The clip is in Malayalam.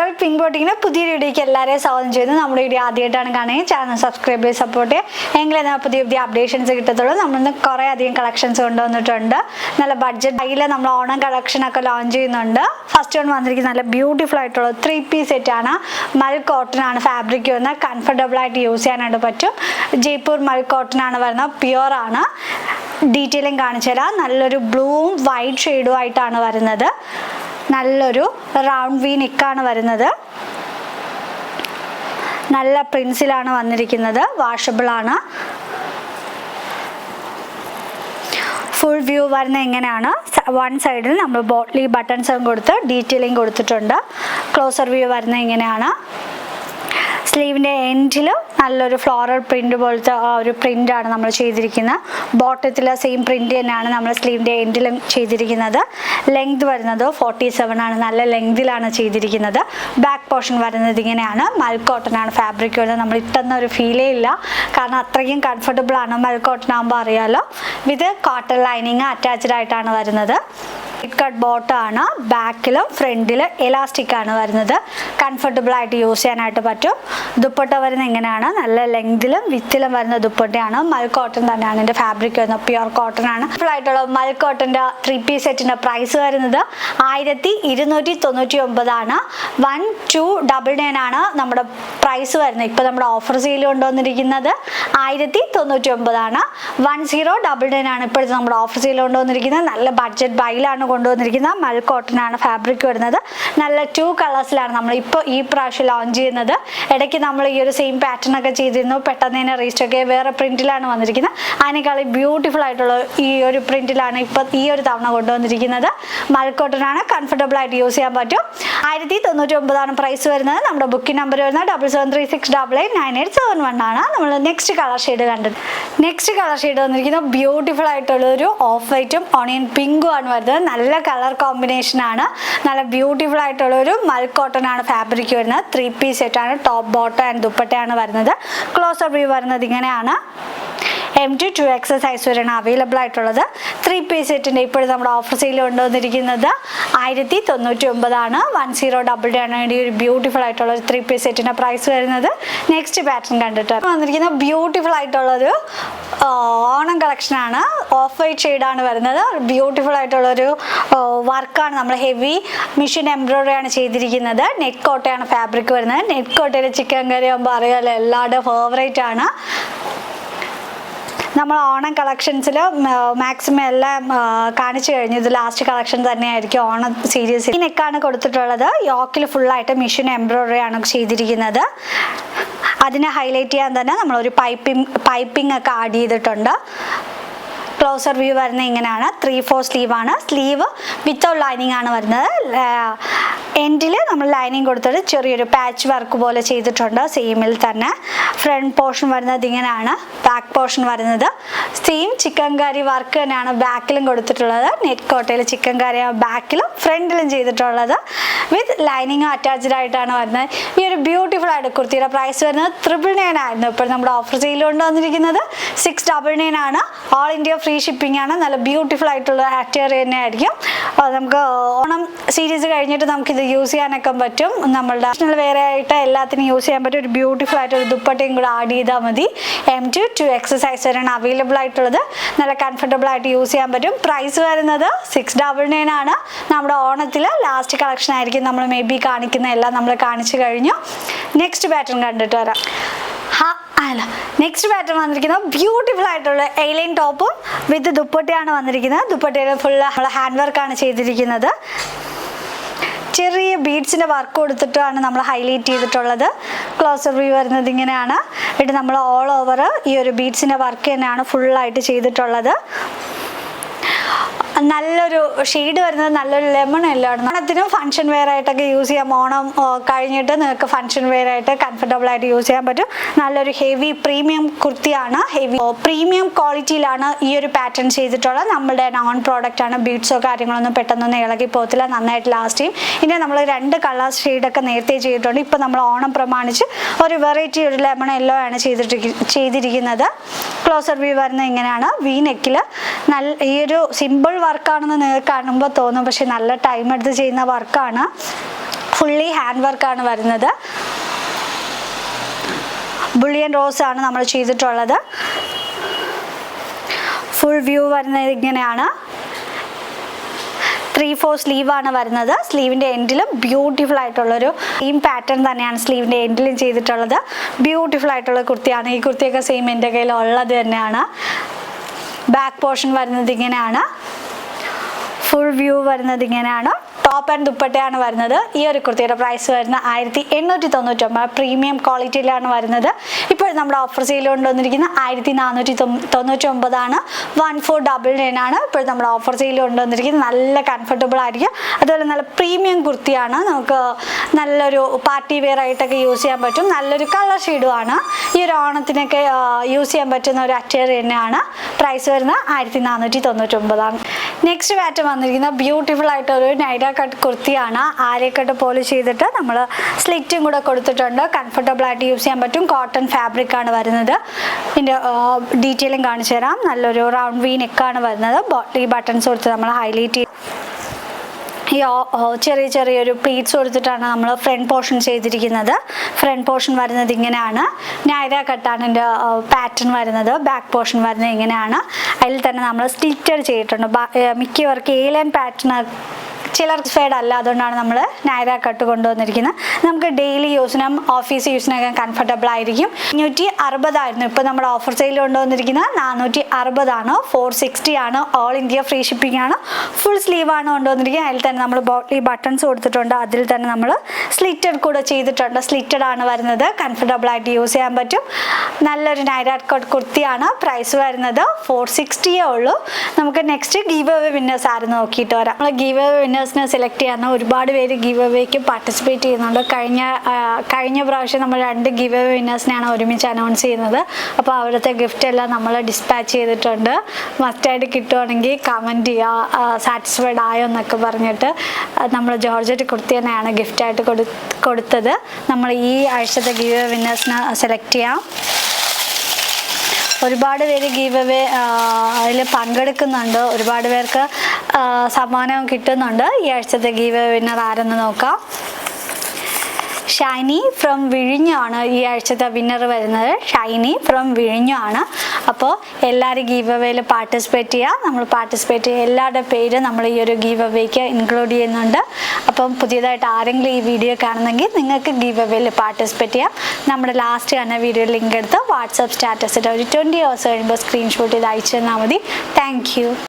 റോയൽ പിങ്ക് ബോട്ടിക്കിന് പുതിയൊരു വീഡിയോയ്ക്ക് എല്ലാവരെയും സ്വാഗതം ചെയ്യുന്നു. നമ്മുടെ വീഡിയോ ആദ്യമായിട്ടാണ് കാണുകയും ചാനൽ സബ്സ്ക്രൈബ് ചെയ്ത് സപ്പോർട്ട് ചെയ്യുക. എങ്കിലേ പുതിയ പുതിയ അപ്ഡേഷൻസ് കിട്ടത്തുള്ളൂ. നമ്മളിന്ന് കുറേ അധികം കളക്ഷൻസ് കൊണ്ടുവന്നിട്ടുണ്ട്. നല്ല ബഡ്ജറ്റ് കയ്യിൽ നമ്മൾ ഓണം കളക്ഷനൊക്കെ ലോഞ്ച് ചെയ്യുന്നുണ്ട്. ഫസ്റ്റ് വൺ വന്നിരിക്കുന്നത് നല്ല ബ്യൂട്ടിഫുൾ ആയിട്ടുള്ള 3-piece സെറ്റാണ്. മൽ കോട്ടൺ ആണ് ഫാബ്രിക് വരുന്നത്. കംഫർട്ടബിൾ ആയിട്ട് യൂസ് ചെയ്യാനായിട്ട് പറ്റും. ജയ്പൂർ മൽ കോട്ടൺ ആണ് വരുന്നത്. പ്യുവർ ആണ്. ഡീറ്റെയിലിംഗ് കാണിച്ചു തരാം. നല്ലൊരു ബ്ലൂവും വൈറ്റ് ഷെയ്ഡും ആയിട്ടാണ് വരുന്നത്. നല്ലൊരു റൗണ്ട് വി നെക്കാണ് വരുന്നത്. നല്ല പ്രിൻസിലാണ് വന്നിരിക്കുന്നത്. വാഷബിൾ ആണ്. ഫുൾ വ്യൂ വരുന്നത് എങ്ങനെയാണ്? വൺ സൈഡിൽ നമ്മൾ ബോട്ട്ലി ബട്ടൺസും കൊടുത്ത് ഡീറ്റെയിലിംഗ് കൊടുത്തിട്ടുണ്ട്. ക്ലോസർ വ്യൂ വരുന്നത് എങ്ങനെയാണ്? സ്ലീവിൻ്റെ എൻഡിൽ നല്ലൊരു ഫ്ലോറൽ പ്രിൻ്റ് പോലത്തെ ഒരു പ്രിൻ്റാണ് നമ്മൾ ചെയ്തിരിക്കുന്നത്. ബോട്ടത്തിലെ സെയിം പ്രിൻ്റ് തന്നെയാണ് നമ്മൾ സ്ലീവിൻ്റെ എൻഡിലും ചെയ്തിരിക്കുന്നത്. ലെങ്ത് വരുന്നത് 47 ആണ്. നല്ല ലെങ്തിലാണ് ചെയ്തിരിക്കുന്നത്. ബാക്ക് പോർഷൻ വരുന്നത് ഇങ്ങനെയാണ്. മൽ കോട്ടൺ ആണ് ഫാബ്രിക് വരുന്നത്. നമ്മൾ ഇട്ടെന്ന ഒരു ഫീലേ ഇല്ല, കാരണം അത്രയ്ക്കും കംഫർട്ടബിൾ ആണ്. മൽ കോട്ടൺ ആകുമ്പോൾ അറിയാമല്ലോ. വിത്ത് കോട്ടൺ ലൈനിങ് അറ്റാച്ച്ഡ് ആയിട്ടാണ് വരുന്നത്. കട്ട് ബോട്ടം ആണ്. ബാക്കിലും ഫ്രണ്ടിലും എലാസ്റ്റിക് ആണ് വരുന്നത്. കംഫർട്ടബിൾ ആയിട്ട് യൂസ് ചെയ്യാനായിട്ട് പറ്റും. ദുപ്പട്ട വരുന്നത് എങ്ങനെയാണ്? നല്ല ലെങ്തിലും വിത്തിലും വരുന്ന ദുപ്പട്ടയാണ്. മൽ കോട്ടൺ തന്നെയാണ് ഇതിൻ്റെ ഫാബ്രിക് വരുന്നത്. പ്യുവർ കോട്ടൺ ആണ്. ആയിട്ടുള്ള മൽ കോട്ടൻ്റെ 3-piece സെറ്റിൻ്റെ പ്രൈസ് വരുന്നത് 1299 ആണ്. 1299 ആണ് നമ്മുടെ പ്രൈസ് വരുന്നത്. ഇപ്പോൾ നമ്മുടെ ഓഫർ സെയിൽ കൊണ്ടുവന്നിരിക്കുന്നത് 1099 ആണ്. 1099 ആണ് ഇപ്പോഴത്തെ നമ്മുടെ ഓഫർ സെയിൽ കൊണ്ടുവന്നിരിക്കുന്നത്. നല്ല ബഡ്ജറ്റ് ബൈയിലാണ് കൊണ്ടുവന്നിരിക്കുന്നത്. മൽ കോട്ടൺ ആണ് ഫാബ്രിക് വരുന്നത്. നല്ല 2 കളേഴ്സിലാണ് നമ്മൾ ഇപ്പോൾ ഈ പ്രാവശ്യം ലോഞ്ച് ചെയ്യുന്നത്. ഇടയ്ക്ക് നമ്മൾ ഈ ഒരു സെയിം പാറ്റേൺ ഒക്കെ ചെയ്തിരുന്നു. പെട്ടെന്ന് തന്നെ റീസ്റ്റോക്ക് വേറെ പ്രിന്റിലാണ് വന്നിരിക്കുന്നത്. അതിനേക്കാളും ബ്യൂട്ടിഫുൾ ആയിട്ടുള്ള ഈ ഒരു പ്രിന്റിലാണ് ഇപ്പോൾ ഈ ഒരു തവണ കൊണ്ടുവന്നിരിക്കുന്നത്. മൽ കോട്ടൺ ആണ്. കംഫർട്ടബിൾ ആയിട്ട് യൂസ് ചെയ്യാൻ പറ്റും. 1099 ആണ് പ്രൈസ് വരുന്നത്. നമ്മുടെ ബുക്കിംഗ് നമ്പർ വരുന്നത് 7736889871 ആണ്. നമ്മൾ നെക്സ്റ്റ് കളർ ഷെയ്ഡ് കണ്ടത്. നെക്സ്റ്റ് കളർ ഷെയ്ഡ് വന്നിരിക്കുന്നത് ബ്യൂട്ടിഫുൾ ആയിട്ടുള്ള ഒരു ഓഫ് വൈറ്റും ഓണിയൻ പിങ്കും ആണ് വരുന്നത്. നല്ല കളർ കോമ്പിനേഷൻ ആണ്. നല്ല ബ്യൂട്ടിഫുൾ ആയിട്ടുള്ള ഒരു മൽ കോട്ടൺ ആണ് ഫാബ്രിക് വരുന്നത്. 3-piece സെറ്റാണ്. ടോപ്പ് ബോട്ടം ആൻഡ് ദുപ്പട്ടയാണ് വരുന്നത്. ക്ലോസർ വ്യൂ വരുന്നത് ഇങ്ങനെയാണ്. M to 2X സൈസ് വരെയാണ് അവൈലബിൾ ആയിട്ടുള്ളത്. 3-piece സെറ്റിൻ്റെ ഇപ്പോഴും നമ്മുടെ ഓഫർ സെയിൽ കൊണ്ടുവന്നിരിക്കുന്നത് 1099 ആണ്. 1099 ആണ് ഈ ഒരു ബ്യൂട്ടിഫുൾ ആയിട്ടുള്ള ഒരു 3-piece സെറ്റിൻ്റെ പ്രൈസ് വരുന്നത്. നെക്സ്റ്റ് പാറ്റേൺ കണ്ടിട്ട് വന്നിരിക്കുന്ന ബ്യൂട്ടിഫുൾ ആയിട്ടുള്ളൊരു ഓണം കളക്ഷനാണ്. ഓഫ് വൈറ്റ് ഷെയ്ഡാണ് വരുന്നത്. ബ്യൂട്ടിഫുൾ ആയിട്ടുള്ളൊരു വർക്കാണ്. നമ്മൾ ഹെവി മിഷൻ എംബ്രോയിഡറി ആണ് ചെയ്തിരിക്കുന്നത്. നെറ്റ് കോട്ടയാണ് ഫാബ്രിക് വരുന്നത്. നെറ്റ് കോട്ടയിൽ ചിക്കൻ കറി ആകുമ്പോൾ അറിയാമല്ലോ, എല്ലാവരുടെയും ഫേവറേറ്റ് ആണ്. നമ്മൾ ഓണം കളക്ഷൻസിൽ മാക്സിമം എല്ലാം കാണിച്ചു കഴിഞ്ഞു. ഇത് ലാസ്റ്റ് കളക്ഷൻ തന്നെയായിരിക്കും ഓണം സീരീസ്. ഈ നെക്കാണ് കൊടുത്തിട്ടുള്ളത്. യോക്കിൽ ഫുള്ളായിട്ട് മിഷൻ എംബ്രോയിഡറി ആണ് ചെയ്തിരിക്കുന്നത്. അതിനെ ഹൈലൈറ്റ് ചെയ്യാൻ തന്നെ നമ്മളൊരു പൈപ്പിംഗ് ഒക്കെ ആഡ് ചെയ്തിട്ടുണ്ട്. ക്ലോസർ വ്യൂ വരുന്നത് ഇങ്ങനെയാണ്. 3/4 സ്ലീവ് ആണ്. സ്ലീവ് വിത്തൗട്ട് ലൈനിങ് ആണ് വരുന്നത്. എൻഡിൽ നമ്മൾ ലൈനിങ് കൊടുത്തിട്ട് ചെറിയൊരു പാച്ച് വർക്ക് പോലെ ചെയ്തിട്ടുണ്ട്. സെയിമിൽ തന്നെ ഫ്രണ്ട് പോർഷൻ വരുന്നത് ഇങ്ങനെയാണ്. ബാക്ക് പോർഷൻ വരുന്നത് സെയിം ചിക്കൻ കറി വർക്ക് തന്നെയാണ് ബാക്കിലും കൊടുത്തിട്ടുള്ളത്. നെറ്റ് കോട്ടയിൽ ചിക്കൻ കറി ബാക്കിലും ഫ്രണ്ടിലും ചെയ്തിട്ടുള്ളത്. വിത്ത് ലൈനിങ് അറ്റാച്ച്ഡ് ആയിട്ടാണ് വരുന്നത്. ഈ ഒരു ബ്യൂട്ടിഫുൾ ആയിട്ട് കുർത്തിയുടെ പ്രൈസ് വരുന്നത് 999 ആയിരുന്നു. ഇപ്പോൾ നമ്മുടെ ഓഫർ സെയിൽ കൊണ്ടുവന്നിരിക്കുന്നത് 699 ആണ്. ഓൾ ഇന്ത്യ ഫ്രീ ഷിപ്പിംഗ് ആണ്. നല്ല ബ്യൂട്ടിഫുൾ ആയിട്ടുള്ള ആക്റ്ററി തന്നെ ആയിരിക്കും. നമുക്ക് ഓണം സീരീസ് കഴിഞ്ഞിട്ട് നമുക്കിത് യൂസ് ചെയ്യാനൊക്കെ പറ്റും. നമ്മളുടെ നാഷണൽ വെയർ ആയിട്ട് എല്ലാത്തിനും യൂസ് ചെയ്യാൻ പറ്റും. ഒരു ബ്യൂട്ടിഫുൾ ആയിട്ട് ഒരു ദുപ്പട്ടയും കൂടെ ആഡ് ചെയ്താൽ മതി. M to 2X സൈസ് വരെയാണ് അവൈലബിൾ ആയിട്ടുള്ളത്. നല്ല കംഫർട്ടബിൾ ആയിട്ട് യൂസ് ചെയ്യാൻ പറ്റും. പ്രൈസ് വരുന്നത് 699 ആണ്. നമ്മുടെ ഓണത്തിൽ ലാസ്റ്റ് കളക്ഷൻ ആയിരിക്കും നമ്മൾ മേ ബി കാണിക്കുന്ന എല്ലാം നമ്മൾ കാണിച്ചു കഴിഞ്ഞു. നെക്സ്റ്റ് പാറ്റേൺ കണ്ടിട്ട് വരാം. നെക്സ്റ്റ് പാറ്റേൺ വന്നിരിക്കുന്നത് ബ്യൂട്ടിഫുൾ ആയിട്ടുള്ള എലൈൻ ടോപ്പും വിത്ത് ദുപ്പട്ടയാണ് വന്നിരിക്കുന്നത്. ദുപ്പട്ടയിൽ ഫുൾ ഹാൻഡ് വർക്കാണ് ചെയ്തിരിക്കുന്നത്. ചെറിയ ബീഡ്സിൻ്റെ വർക്ക് കൊടുത്തിട്ടാണ് നമ്മൾ ഹൈലൈറ്റ് ചെയ്തിട്ടുള്ളത്. ക്ലോസർ വ്യൂ വരുന്നത് ഇങ്ങനെയാണ്. എന്നിട്ട് നമ്മൾ ഓൾ ഓവർ ഈ ഒരു ബീഡ്സിൻ്റെ വർക്ക് തന്നെയാണ് ഫുള്ളായിട്ട് ചെയ്തിട്ടുള്ളത്. നല്ലൊരു ഷെയ്ഡ് വരുന്നത് നല്ലൊരു ലെമൺ എല്ലാം ഓണത്തിനും ഫംഗ്ഷൻ വെയർ ആയിട്ടൊക്കെ യൂസ് ചെയ്യാം. ഓണം കഴിഞ്ഞിട്ട് നിങ്ങൾക്ക് ഫംഗ്ഷൻ വെയർ ആയിട്ട് കംഫർട്ടബിൾ ആയിട്ട് യൂസ് ചെയ്യാൻ പറ്റും. നല്ലൊരു ഹെവി പ്രീമിയം കുർത്തിയാണ്. ഹെവി പ്രീമിയം ക്വാളിറ്റിയിലാണ് ഈ ഒരു പാറ്റേൺ ചെയ്തിട്ടുള്ളത്. നമ്മുടെ നോൺ പ്രോഡക്റ്റ് ആണ്. ബീഡ്സോ കാര്യങ്ങളൊന്നും പെട്ടെന്നൊന്നും ഇളകി പോകത്തില്ല. നന്നായിട്ട് ലാസ്റ്റ് ചെയ്യും. ഇനി നമ്മൾ 2 കളർ ഷെയ്ഡൊക്കെ നേരത്തെ ചെയ്തിട്ടുണ്ട്. ഇപ്പോൾ നമ്മൾ ഓണം പ്രമാണിച്ച് ഒരു വെറൈറ്റി ഒരു ലെമൺ യെല്ലോ ആണ് ചെയ്തിരിക്കുന്നത്. ക്ലോസർ വ്യൂ വരുന്നത് ഇങ്ങനെയാണ്. വി നെക്കിൽ നല്ല ഈ ഒരു സിമ്പിൾ വർക്കാണെന്ന് നിങ്ങൾക്ക് കാണുമ്പോൾ തോന്നും, പക്ഷെ നല്ല ടൈം എടുത്ത് ചെയ്യുന്ന വർക്കാണ്. ഫുള്ളി ഹാൻഡ് വർക്കാണ് വരുന്നത്. ബുള്ളിയൻ റോസ് ആണ് നമ്മൾ ചെയ്തിട്ടുള്ളത്. ഫുൾ വ്യൂ വരുന്നത് ഇങ്ങനെയാണ്. 3/4 സ്ലീവാണ് വരുന്നത്. സ്ലീവിൻ്റെ എൻഡിലും ബ്യൂട്ടിഫുൾ ആയിട്ടുള്ളൊരു സെയിം പാറ്റേൺ തന്നെയാണ് സ്ലീവിൻ്റെ എൻഡിലും ചെയ്തിട്ടുള്ളത്. ബ്യൂട്ടിഫുൾ ആയിട്ടുള്ള കുർത്തിയാണ്. ഈ കുർത്തിയൊക്കെ സെയിം എൻ്റെ കയ്യിൽ ഉള്ളത് തന്നെയാണ്. ബാക്ക് പോർഷൻ വരുന്നത് ഇങ്ങനെയാണ്. ഫുൾ വ്യൂ വരുന്നത് ഇങ്ങനെയാണ്. ടോപ്പ് ആൻഡ് ദുപ്പട്ടയാണ് വരുന്നത്. ഈ ഒരു കുർത്തിയുടെ പ്രൈസ് വരുന്നത് 1899. പ്രീമിയം ക്വാളിറ്റിയിലാണ് വരുന്നത്. ഇപ്പോൾ നമ്മുടെ ഓഫർ സെയിൽ കൊണ്ടുവന്നിരിക്കുന്ന 1499 ആണ്. 1499 ആണ് ഇപ്പോൾ നമ്മുടെ ഓഫർ സെയിൽ കൊണ്ടുവന്നിരിക്കുന്നത്. നല്ല കംഫർട്ടബിൾ ആയിരിക്കും. അതുപോലെ നല്ല പ്രീമിയം കുർത്തിയാണ്. നമുക്ക് നല്ലൊരു പാർട്ടി വെയർ ആയിട്ടൊക്കെ യൂസ് ചെയ്യാൻ പറ്റും. നല്ലൊരു കളർ ഷെയ്ഡുമാണ്. ഈ ഒരു ഓണത്തിനൊക്കെ യൂസ് ചെയ്യാൻ പറ്റുന്ന ഒരു അറ്റയർ തന്നെയാണ്. പ്രൈസ് വരുന്നത് 1499 ആണ്. നെക്സ്റ്റ് പാറ്റേൺ വന്നിരിക്കുന്ന ബ്യൂട്ടിഫുൾ ആയിട്ടൊരു നൈര കട്ട് കുർത്തിയാണ്. ആര്യക്കട്ട് പോലെ ചെയ്തിട്ട് നമ്മൾ സ്ലിറ്റും കൂടെ കൊടുത്തിട്ടുണ്ട്. കംഫർട്ടബിൾ ആയിട്ട് യൂസ് ചെയ്യാൻ പറ്റും. കോട്ടൺ ഫാബ്രിക് ആണ് വരുന്നത്. ഇതിൻ്റെ ഡീറ്റെയിലും കാണിച്ചു തരാം. നല്ലൊരു റൗണ്ട് വി നെക്കാണ് വരുന്നത്. ഈ ബട്ടൺസ് കൊടുത്ത് നമ്മൾ ഹൈലൈറ്റ് ചെയ്ത് ചെറിയൊരു പ്ലീറ്റ്സ് കൊടുത്തിട്ടാണ് നമ്മൾ ഫ്രണ്ട് പോർഷൻ ചെയ്തിരിക്കുന്നത്. ഫ്രണ്ട് പോർഷൻ വരുന്നത് ഇങ്ങനെയാണ്. നൈര കട്ടാണ് എൻ്റെ പാറ്റേൺ വരുന്നത്. ബാക്ക് പോർഷൻ വരുന്നത് ഇങ്ങനെയാണ്. അതിൽ തന്നെ നമ്മൾ സ്റ്റിറ്റഡ് ചെയ്തിട്ടുണ്ട്. മിക്കവർക്ക് ഏലിയൻ പാറ്റേൺ ചിലർക്ക് ഫേഡ് അല്ല. അതുകൊണ്ടാണ് നമ്മൾ നൈര കട്ട് കൊണ്ടുവന്നിരിക്കുന്നത്. നമുക്ക് ഡെയിലി യൂസിനും ഓഫീസ് യൂസിനൊക്കെ കംഫർട്ടബിൾ ആയിരിക്കും. 560 ആയിരുന്നു. ഇപ്പോൾ നമ്മുടെ ഓഫർ സെയിൽ കൊണ്ടുവന്നിരിക്കുന്നത് 460 ആണ്. 460 ആണ്. ഓൾ ഇന്ത്യ ഫ്രീ ഷിപ്പിംഗ് ആണ്. ഫുൾ സ്ലീവ് ആണ് കൊണ്ടുവന്നിരിക്കുന്നത്. അതിൽ തന്നെ നമ്മൾ ഈ ബട്ടൺസ് കൊടുത്തിട്ടുണ്ട്. അതിൽ തന്നെ നമ്മൾ സ്ലിറ്റഡ് കൂടെ ചെയ്തിട്ടുണ്ട്. സ്ലിറ്റഡ് ആണ് വരുന്നത്. കംഫർട്ടബിൾ ആയിട്ട് യൂസ് ചെയ്യാൻ പറ്റും. നല്ലൊരു നൈര കട്ട് കുർത്തിയാണ്. പ്രൈസ് വരുന്നത് 460 ഉള്ളൂ. നമുക്ക് നെക്സ്റ്റ് ഗീവ് അവേ വിന്നേഴ്സ് ആരും നോക്കിയിട്ട് വരാം. നമ്മൾ ഗീവ് അവേ വിന്നേഴ്സിനെ സെലക്ട് ചെയ്യാൻ ഒരുപാട് പേര് ഗീവ് അവേക്ക് പാർട്ടിസിപ്പേറ്റ് ചെയ്യുന്നുണ്ട്. കഴിഞ്ഞ പ്രാവശ്യം നമ്മൾ 2 ഗീവ് അവേ വിന്നേഴ്സിനെയാണ് ഒരുമിച്ച് അനൗൺസ് ചെയ്യുന്നത്. അപ്പോൾ അവിടുത്തെ ഗിഫ്റ്റ് എല്ലാം നമ്മൾ ഡിസ്പാച്ച് ചെയ്തിട്ടുണ്ട്. മസ്റ്റായിട്ട് കിട്ടുവാണെങ്കിൽ കമൻറ്റ് ചെയ്യുക സാറ്റിസ്ഫൈഡ് ആയോ എന്നൊക്കെ പറഞ്ഞിട്ട്. നമ്മൾ ജോർജറ്റ് കുർത്തി തന്നെയാണ് ഗിഫ്റ്റായിട്ട് കൊടുത്തത്. നമ്മൾ ഈ ആഴ്ചത്തെ ഗീവ് അവേ വിന്നേഴ്സിനെ സെലക്ട് ചെയ്യാം. ഒരുപാട് പേര് ഗീവ് അവേ അതിൽ പങ്കെടുക്കുന്നുണ്ട്. ഒരുപാട് പേർക്ക് സമ്മാനം കിട്ടുന്നുണ്ട്. ഈ ആഴ്ചത്തെ ഗീവ് അവേ വിന്നർ ആരെന്ന് നോക്കാം. ഷൈനി ഫ്രം വിഴിഞ്ഞാണ് ഈ ആഴ്ചത്തെ വിന്നർ വരുന്നത്. ഷൈനി ഫ്രം വിഴിഞ്ഞാണ്. അപ്പോൾ എല്ലാവരും ഗീവ് അവേയിൽ പാർട്ടിസിപ്പേറ്റ് ചെയ്യുക. നമ്മൾ പാർട്ടിസിപ്പേറ്റ് ചെയ്യുക എല്ലാവരുടെ പേര് നമ്മൾ ഈ ഒരു ഗീവ് അവേക്ക് ഇൻക്ലൂഡ് ചെയ്യുന്നുണ്ട്. അപ്പം പുതിയതായിട്ട് ആരെങ്കിലും ഈ വീഡിയോ കാണുന്നെങ്കിൽ നിങ്ങൾക്ക് ഗീവ് അവേയിൽ പാർട്ടിസിപ്പേറ്റ് ചെയ്യാം. നമ്മുടെ ലാസ്റ്റ് കാണുന്ന വീഡിയോ ലിങ്ക് എടുത്ത് വാട്സപ്പ് സ്റ്റാറ്റസിൽ ഒരു 20 hours കഴിയുമ്പോൾ സ്ക്രീൻഷോട്ട് ചെയ്ത് അയച്ചു തന്നാൽ മതി. Thank you.